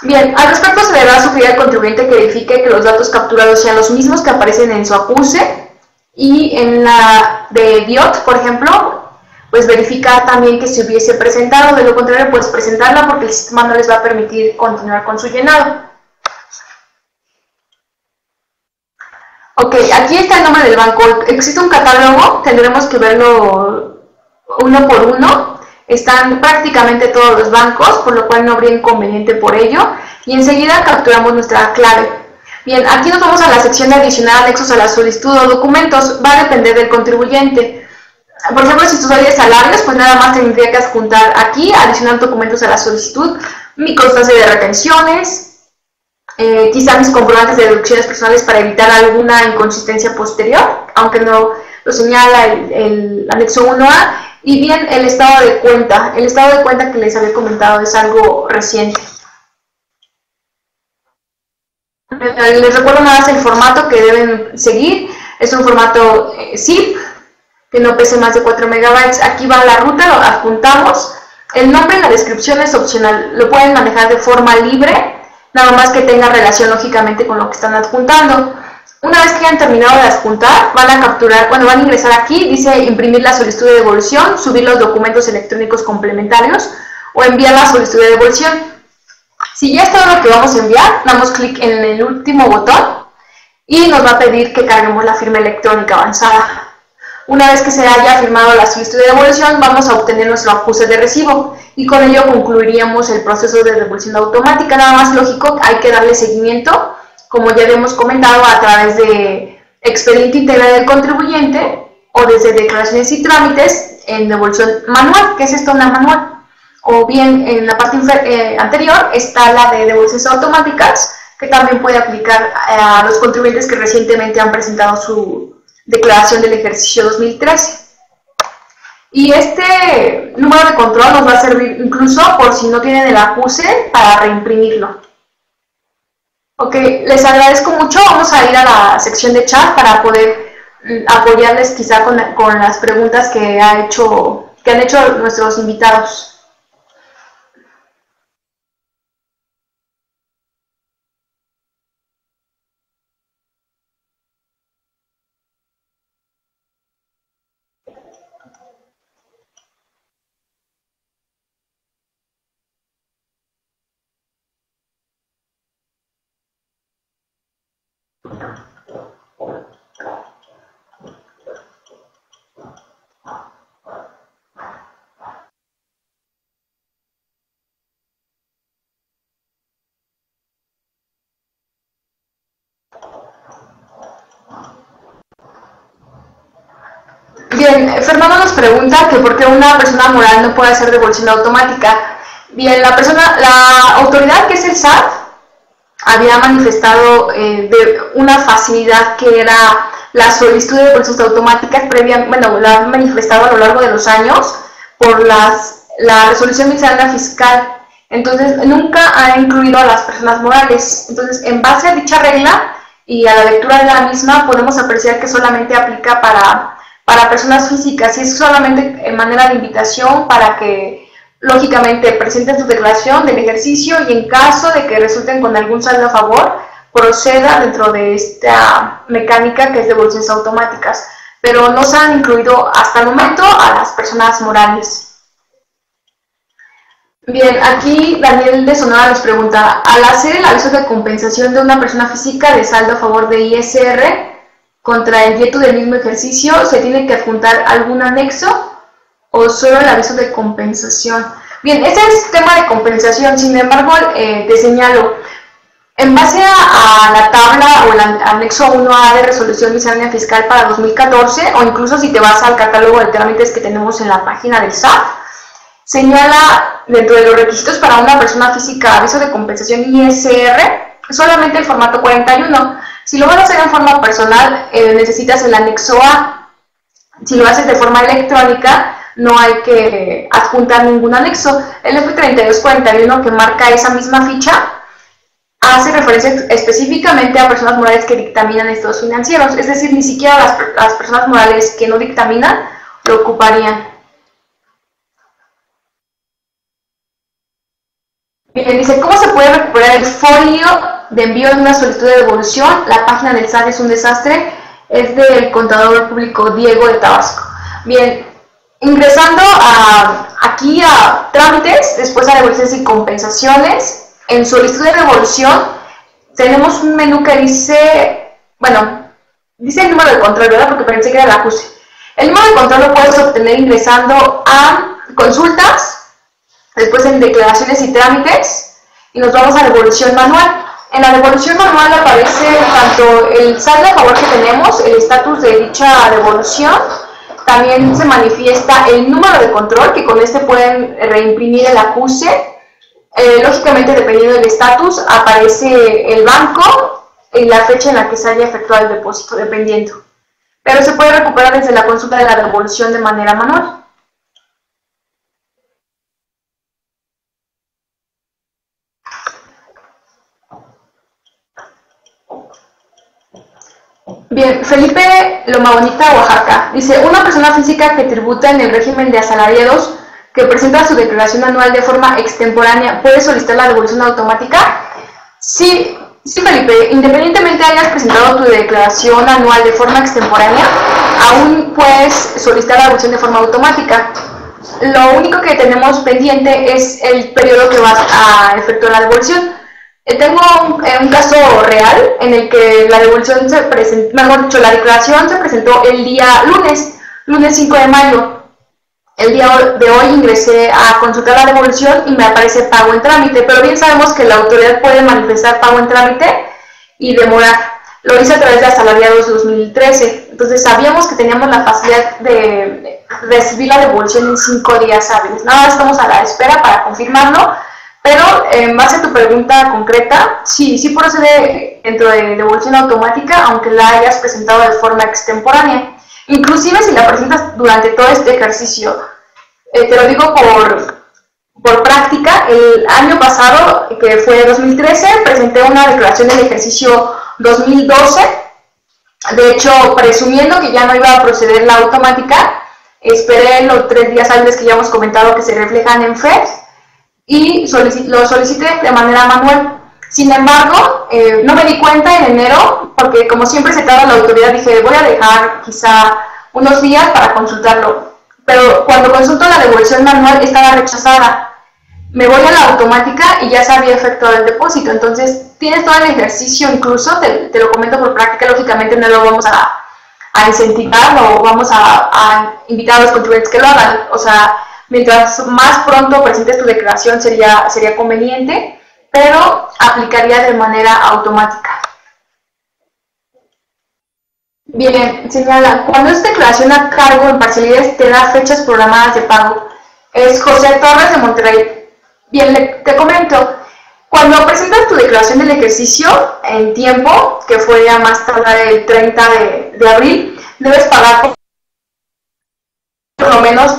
Bien, al respecto se deberá sugerir al contribuyente que verifique que los datos capturados sean los mismos que aparecen en su acuse y en la de DIOT, por ejemplo, pues verificar también que se hubiese presentado. De lo contrario, pues presentarla porque el sistema no les va a permitir continuar con su llenado. Ok, aquí está el nombre del banco. Existe un catálogo, tendremos que verlo uno por uno. Están prácticamente todos los bancos, por lo cual no habría inconveniente por ello. Y enseguida capturamos nuestra clave. Bien, aquí nos vamos a la sección de adicionar anexos a la solicitud o documentos. Va a depender del contribuyente. Por ejemplo, si tú soy de salarios, pues nada más tendría que adjuntar aquí, adicionar documentos a la solicitud, mi constancia de retenciones, quizá mis comprobantes de deducciones personales para evitar alguna inconsistencia posterior, aunque no lo señala el anexo 1A, y bien el estado de cuenta. El estado de cuenta que les había comentado es algo reciente. Les recuerdo nada más el formato que deben seguir. Es un formato zip, que no pese más de 4 megabytes. Aquí va la ruta, lo adjuntamos. El nombre en la descripción es opcional, lo pueden manejar de forma libre, nada más que tenga relación lógicamente con lo que están adjuntando. Una vez que hayan terminado de adjuntar, van a capturar, bueno, van a ingresar aquí, dice imprimir la solicitud de devolución, subir los documentos electrónicos complementarios o enviar la solicitud de devolución. Si ya es todo lo que vamos a enviar, damos clic en el último botón y nos va a pedir que carguemos la firma electrónica avanzada. Una vez que se haya firmado la solicitud de devolución, vamos a obtener nuestro acuse de recibo y con ello concluiríamos el proceso de devolución automática. Nada más lógico, hay que darle seguimiento, como ya hemos comentado, a través de expediente integral del contribuyente o desde declaraciones y trámites en devolución manual. ¿Qué es esto, una manual? O bien en la parte anterior está la de devoluciones automáticas, que también puede aplicar a los contribuyentes que recientemente han presentado su declaración del ejercicio 2013. Y este número de control nos va a servir incluso por si no tienen el acuse para reimprimirlo. Ok, les agradezco mucho. Vamos a ir a la sección de chat para poder apoyarles quizá con las preguntas que han hecho nuestros invitados. Bien, Fernando nos pregunta que por qué una persona moral no puede hacer devolución automática. Bien, la autoridad que es el SAT había manifestado de una facilidad que era la solicitud de devoluciones automáticas bueno, la han manifestado a lo largo de los años por la resolución miscelánea fiscal. Entonces, nunca ha incluido a las personas morales. Entonces, en base a dicha regla y a la lectura de la misma, podemos apreciar que solamente aplica para personas físicas y es solamente en manera de invitación para que lógicamente presenten su declaración del ejercicio y en caso de que resulten con algún saldo a favor, proceda dentro de esta mecánica que es devoluciones automáticas, pero no se han incluido hasta el momento a las personas morales. Bien, aquí Daniel de Sonora nos pregunta, al hacer el aviso de compensación de una persona física de saldo a favor de ISR contra el dieto del mismo ejercicio, ¿se tiene que adjuntar algún anexo o solo el aviso de compensación? Bien, este es tema de compensación, sin embargo, te señalo, en base a la tabla o el anexo 1A de resolución miscelánea fiscal para 2014, o incluso si te vas al catálogo de trámites que tenemos en la página del SAT, señala dentro de los requisitos para una persona física aviso de compensación ISR solamente el formato 41. Si lo vas a hacer en forma personal, necesitas el anexo A. Si lo haces de forma electrónica, no hay que adjuntar ningún anexo. El F3241 que marca esa misma ficha hace referencia específicamente a personas morales que dictaminan estados financieros, es decir, ni siquiera las personas morales que no dictaminan lo ocuparían. Bien, dice, ¿cómo se puede recuperar el folio de envío de una solicitud de devolución? La página del SAT es un desastre, es del contador público Diego de Tabasco. Bien, ingresando aquí a trámites, después a devoluciones y compensaciones, en solicitud de devolución tenemos un menú que dice, bueno, dice el número de control, ¿verdad? Porque pensé que era el acuse. El número de control lo puedes obtener ingresando a consultas, después en declaraciones y trámites, y nos vamos a devolución manual. En la devolución manual aparece tanto el saldo a favor que tenemos, el estatus de dicha devolución, también se manifiesta el número de control, que con este pueden reimprimir el acuse. Lógicamente, dependiendo del estatus, aparece el banco y la fecha en la que se haya efectuado el depósito, dependiendo. Pero se puede recuperar desde la consulta de la devolución de manera manual. Bien, Felipe Loma Bonita, Oaxaca. Dice, una persona física que tributa en el régimen de asalariados que presenta su declaración anual de forma extemporánea, ¿puede solicitar la devolución automática? Sí, sí, Felipe, independientemente hayas presentado tu declaración anual de forma extemporánea, aún puedes solicitar la devolución de forma automática. Lo único que tenemos pendiente es el periodo que vas a efectuar la devolución. Tengo un caso real en el que la devolución se presentó, mejor dicho, la declaración se presentó el día lunes 5 de mayo. El día de hoy ingresé a consultar la devolución y me aparece pago en trámite, pero bien sabemos que la autoridad puede manifestar pago en trámite y demorar. Lo hice a través de Asalariados 2013, entonces sabíamos que teníamos la facilidad de recibir la devolución en 5 días hábiles. Nada, estamos a la espera para confirmarlo, pero en base a tu pregunta concreta, sí procede dentro de devolución automática, aunque la hayas presentado de forma extemporánea. Inclusive si la presentas durante todo este ejercicio, te lo digo por práctica, el año pasado, que fue 2013, presenté una declaración del ejercicio 2012, de hecho, presumiendo que ya no iba a proceder la automática, esperé los 3 días hábiles que ya hemos comentado que se reflejan en FED y lo solicité de manera manual. Sin embargo, no me di cuenta en enero, porque como siempre se tarda la autoridad, dije, voy a dejar quizá unos días para consultarlo. Pero cuando consulto la devolución manual estaba rechazada. Me voy a la automática y ya se había efectuado el depósito. Entonces, tienes todo el ejercicio, incluso, te lo comento por práctica, lógicamente no lo vamos a incentivar o vamos a invitar a los contribuyentes que lo hagan. O sea, mientras más pronto presentes tu declaración sería conveniente, pero aplicaría de manera automática. Bien, señala, cuando es declaración a cargo en parcialidades te da fechas programadas de pago. Es José Torres de Monterrey. Bien, te comento, cuando presentas tu declaración del ejercicio en tiempo, que fue a más tardar el 30 de abril, debes pagar por lo menos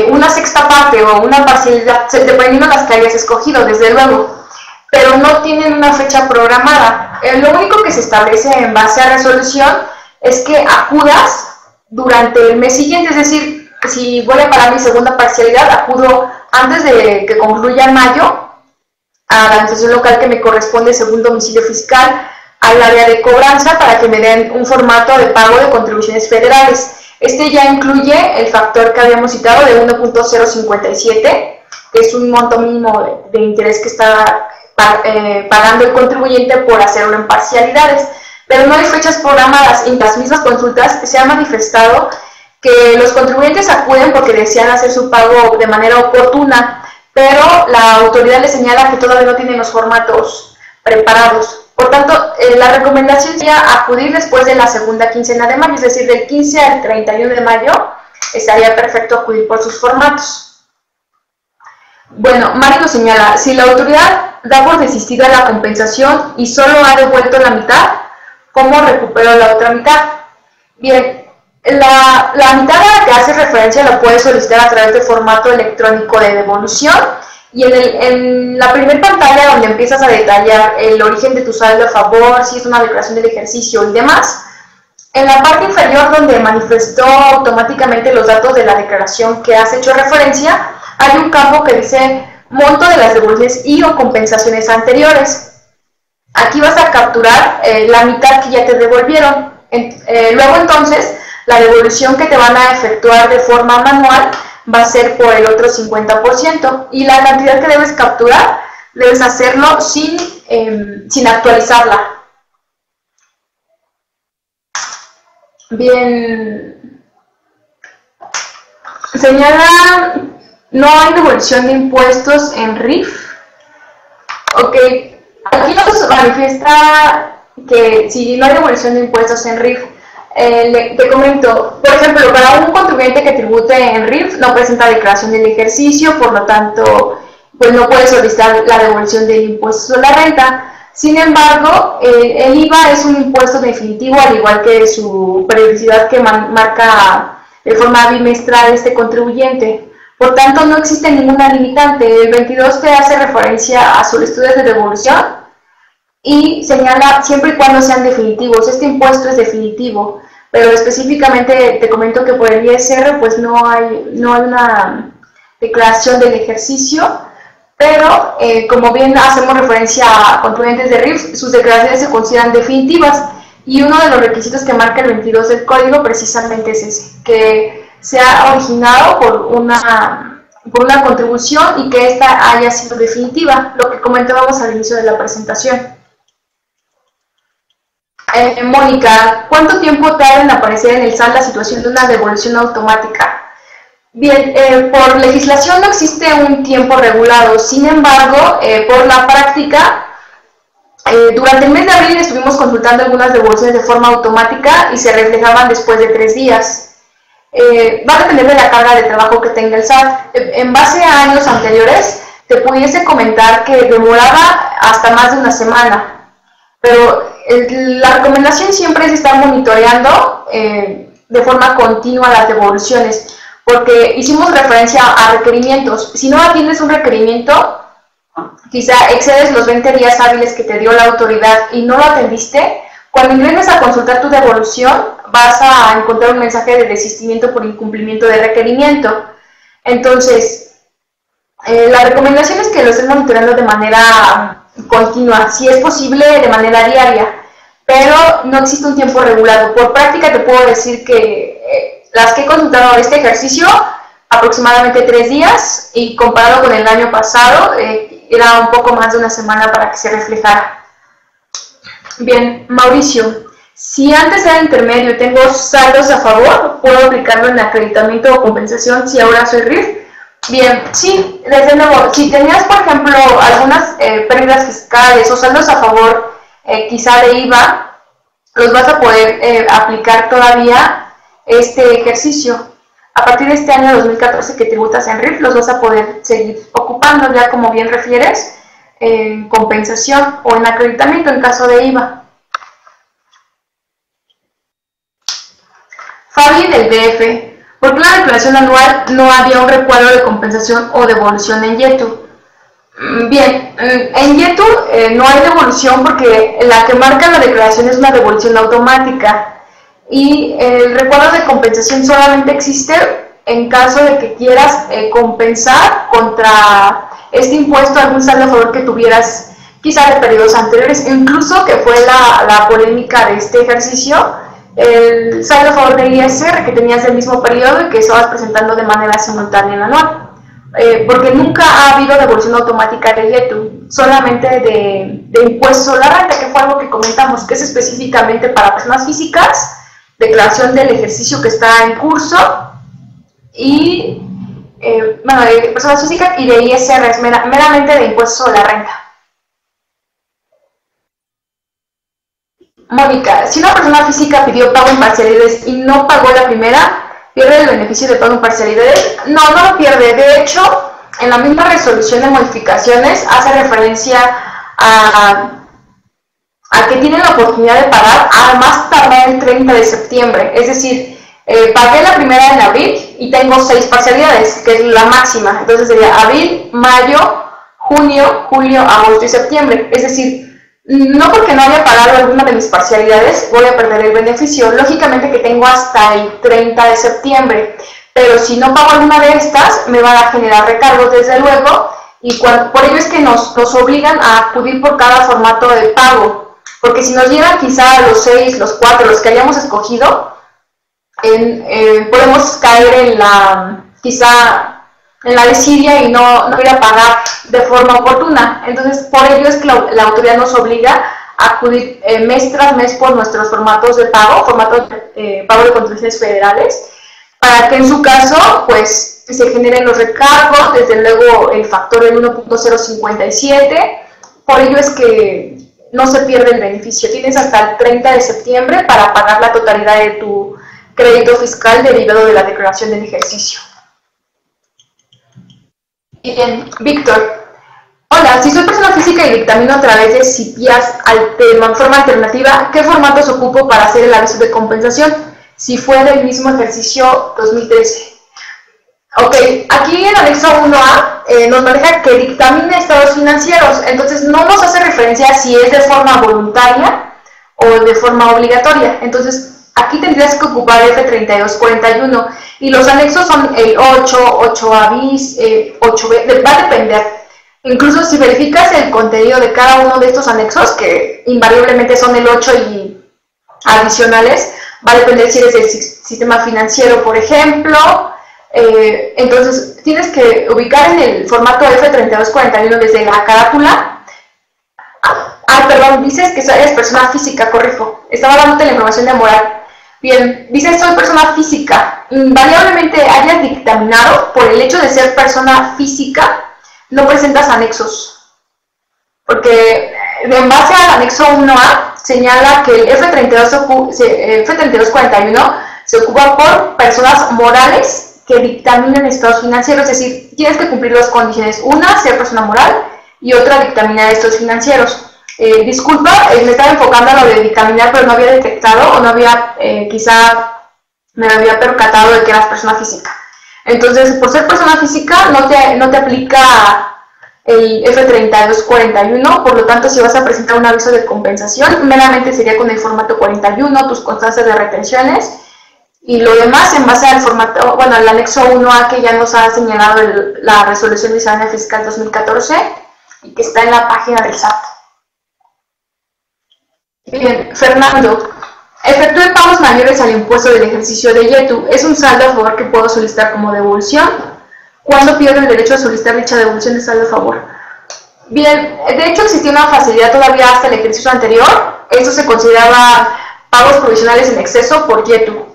una sexta parte o una parcialidad, dependiendo de las que hayas escogido, desde luego, pero no tienen una fecha programada. Lo único que se establece en base a resolución es que acudas durante el mes siguiente, es decir, si voy a pagar mi segunda parcialidad, acudo antes de que concluya mayo a la administración local que me corresponde según domicilio fiscal, al área de cobranza para que me den un formato de pago de contribuciones federales. Este ya incluye el factor que habíamos citado de 1.057, que es un monto mínimo de interés que está pagando el contribuyente por hacerlo en parcialidades. Pero no hay fechas programadas. En las mismas consultas se ha manifestado que los contribuyentes acuden porque desean hacer su pago de manera oportuna, pero la autoridad les señala que todavía no tienen los formatos preparados. Por tanto, la recomendación sería acudir después de la segunda quincena de mayo, es decir, del 15 al 31 de mayo, estaría perfecto acudir por sus formatos. Bueno, Mario nos señala, si la autoridad da por desistida la compensación y solo ha devuelto la mitad, ¿cómo recupero la otra mitad? Bien, la mitad a la que hace referencia la puedes solicitar a través de formato electrónico de devolución y en la primera pantalla donde empiezas a detallar el origen de tu saldo a favor, si es una declaración del ejercicio y demás, en la parte inferior donde manifestó automáticamente los datos de la declaración que has hecho referencia, hay un campo que dice monto de las devoluciones y o compensaciones anteriores. Aquí vas a capturar la mitad que ya te devolvieron. Luego entonces, la devolución que te van a efectuar de forma manual va a ser por el otro 50%. Y la cantidad que debes capturar, debes hacerlo sin actualizarla. Bien. Señala, no hay devolución de impuestos en RIF. Ok. Aquí nos manifiesta que si no hay devolución de impuestos en RIF, te comento, por ejemplo, para un contribuyente que tribute en RIF no presenta declaración del ejercicio, por lo tanto, pues no puede solicitar la devolución del impuesto sobre la renta. Sin embargo, el IVA es un impuesto definitivo, al igual que su periodicidad que marca de forma bimestral este contribuyente. Por tanto, no existe ninguna limitante. El 22 te hace referencia a solicitudes de devolución y señala siempre y cuando sean definitivos. Este impuesto es definitivo, pero específicamente te comento que por el ISR pues no hay una declaración del ejercicio, pero como bien hacemos referencia a contribuyentes de RIF, sus declaraciones se consideran definitivas, y uno de los requisitos que marca el 22 del código precisamente es ese, que sea originado por una contribución y que ésta haya sido definitiva, lo que comentábamos al inicio de la presentación. Mónica, ¿cuánto tiempo tarda en aparecer en el SAT la situación de una devolución automática? Bien, por legislación no existe un tiempo regulado, sin embargo, por la práctica, durante el mes de abril estuvimos consultando algunas devoluciones de forma automática y se reflejaban después de 3 días. Va a depender de la carga de trabajo que tenga el SAT. En base a años anteriores, te pudiese comentar que demoraba hasta más de una semana, pero la recomendación siempre es estar monitoreando de forma continua las devoluciones, porque hicimos referencia a requerimientos. Si no atiendes un requerimiento, quizá excedes los 20 días hábiles que te dio la autoridad y no lo atendiste, cuando ingreses a consultar tu devolución vas a encontrar un mensaje de desistimiento por incumplimiento de requerimiento. Entonces, la recomendación es que lo estés monitoreando de manera continua, si es posible de manera diaria, pero no existe un tiempo regulado. Por práctica te puedo decir que las que he consultado este ejercicio, aproximadamente 3 días, y comparado con el año pasado, era un poco más de una semana para que se reflejara. Bien, Mauricio, si antes era intermedio y tengo saldos a favor, ¿puedo aplicarlo en acreditamiento o compensación si ahora soy RIF? Bien, sí, desde luego, si tenías, por ejemplo, algunas pérdidas fiscales o saldos a favor, quizá de IVA, los vas a poder aplicar todavía este ejercicio. A partir de este año 2014 que tributas en RIF, los vas a poder seguir ocupando, ya como bien refieres, en compensación o en acreditamiento en caso de IVA. Fabi del DF, ¿por qué la declaración anual no había un recuadro de compensación o devolución en YETU? Bien, en YETU no hay devolución porque la que marca la declaración es una devolución automática, y el recuadro de compensación solamente existe en caso de que quieras compensar contra este impuesto algún saldo a favor que tuvieras quizá de periodos anteriores, incluso que fue la polémica de este ejercicio, el saldo a favor del ISR que tenías del mismo periodo y que estabas presentando de manera simultánea en anual, porque nunca ha habido devolución automática de YETU, solamente de impuesto sobre la renta, que fue algo que comentamos, que es específicamente para personas físicas, declaración del ejercicio que está en curso, y bueno, de personas físicas, y de ISR es meramente de impuesto sobre la renta. Mónica, si una persona física pidió pago en parcialidades y no pagó la primera, ¿pierde el beneficio de pago en parcialidades? No, no lo pierde. De hecho, en la misma resolución de modificaciones hace referencia a que tienen la oportunidad de pagar a más tardar el 30 de septiembre. Es decir, pagué la primera en abril y tengo 6 parcialidades, que es la máxima. Entonces sería abril, mayo, junio, julio, agosto y septiembre. Es decir, no porque no haya pagado alguna de mis parcialidades voy a perder el beneficio. Lógicamente que tengo hasta el 30 de septiembre, pero si no pago alguna de estas, me van a generar recargos desde luego, y por ello es que nos obligan a acudir por cada formato de pago, porque si nos llegan quizá los 6, los 4, los que hayamos escogido, podemos caer quizá en la desidia y no ir a pagar de forma oportuna. Entonces, por ello es que la autoridad nos obliga a acudir mes tras mes por nuestros formatos de pago, formatos de pago de contribuciones federales, para que en su caso, pues, se generen los recargos, desde luego el factor del 1.057, por ello es que no se pierde el beneficio. Tienes hasta el 30 de septiembre para pagar la totalidad de tu crédito fiscal derivado de la declaración del ejercicio. Bien, Víctor. Hola, si soy persona física y dictamino a través de CIPIAS forma alternativa, ¿qué formatos ocupo para hacer el aviso de compensación si fue del mismo ejercicio 2013? Ok, aquí en el anexo 1A nos maneja que dictamina estados financieros, entonces no nos hace referencia si es de forma voluntaria o de forma obligatoria. Entonces aquí tendrías que ocupar F3241 y los anexos son el 8, 8A bis, 8B, va a depender. Incluso si verificas el contenido de cada uno de estos anexos, que invariablemente son el 8 y adicionales, va a depender si eres del sistema financiero, por ejemplo. Entonces tienes que ubicar en el formato F3241 desde la carátula. Perdón, dices que eres persona física, corrijo. Estaba dándote la información de moral. Bien, dices soy persona física. Invariablemente hayas dictaminado, por el hecho de ser persona física, no presentas anexos. Porque en base al anexo 1A señala que el F3241 se ocupa por personas morales que dictaminan estados financieros, es decir, tienes que cumplir dos condiciones, una, ser persona moral, y otra, dictaminar estados financieros. Disculpa, me estaba enfocando a lo de dictaminar, pero no había detectado, o no había, quizá me había percatado de que eras persona física. Entonces, por ser persona física, no te aplica el F3241, por lo tanto, si vas a presentar un aviso de compensación, meramente sería con el formato 41, tus constancias de retenciones, y lo demás en base al formato, bueno, al anexo 1A que ya nos ha señalado la resolución miscelánea fiscal 2014 y que está en la página del SAT. Bien, Fernando, efectúe pagos mayores al impuesto del ejercicio de YETU. Es un saldo a favor que puedo solicitar como devolución. ¿Cuándo pierdo el derecho a solicitar dicha devolución de saldo a favor? Bien, de hecho existía una facilidad todavía hasta el ejercicio anterior. Eso se consideraba pagos provisionales en exceso por YETU.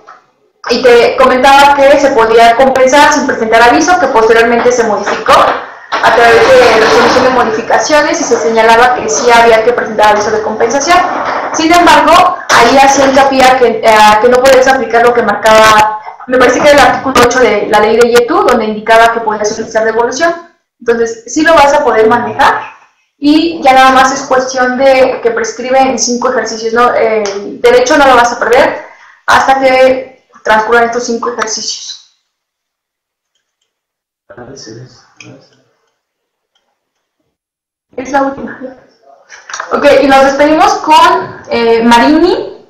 Y te comentaba que se podía compensar sin presentar aviso, que posteriormente se modificó a través de resolución de modificaciones y se señalaba que sí había que presentar aviso de compensación. Sin embargo, ahí hacía hincapié que no podías aplicar lo que marcaba, me parece que era el artículo 8 de la ley de YETU, donde indicaba que podías solicitar devolución. Entonces, sí lo vas a poder manejar y ya nada más es cuestión de que prescribe en 5 ejercicios, ¿no? El derecho no lo vas a perder hasta que transcurran estos 5 ejercicios. Es la última. Ok, y nos despedimos con Marini,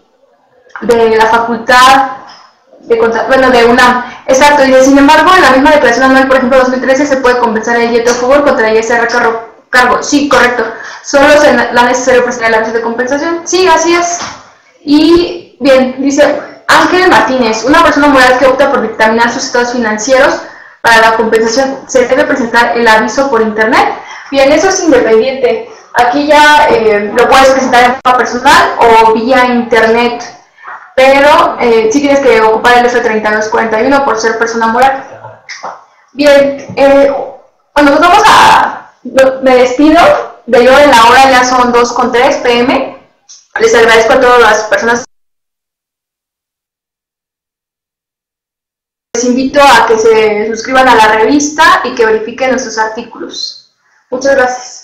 de la Facultad de UNAM. Exacto, y sin embargo, en la misma declaración anual, por ejemplo, 2013, se puede compensar el YETU a favor contra el ISR cargo. Sí, correcto. Solo es la necesario presentar el aviso de compensación. Sí, así es. Y bien, dice Ángel Martínez, una persona moral que opta por dictaminar sus estados financieros para la compensación, ¿se debe presentar el aviso por internet? Bien, eso es independiente. Aquí ya lo puedes presentar en forma personal o vía internet, pero sí tienes que ocupar el F3241 por ser persona moral. Bien, bueno, nos vamos me despido, de yo en la hora ya son 2:03 p.m. Les agradezco a todas las personas. Les invito a que se suscriban a la revista y que verifiquen nuestros artículos. Muchas gracias.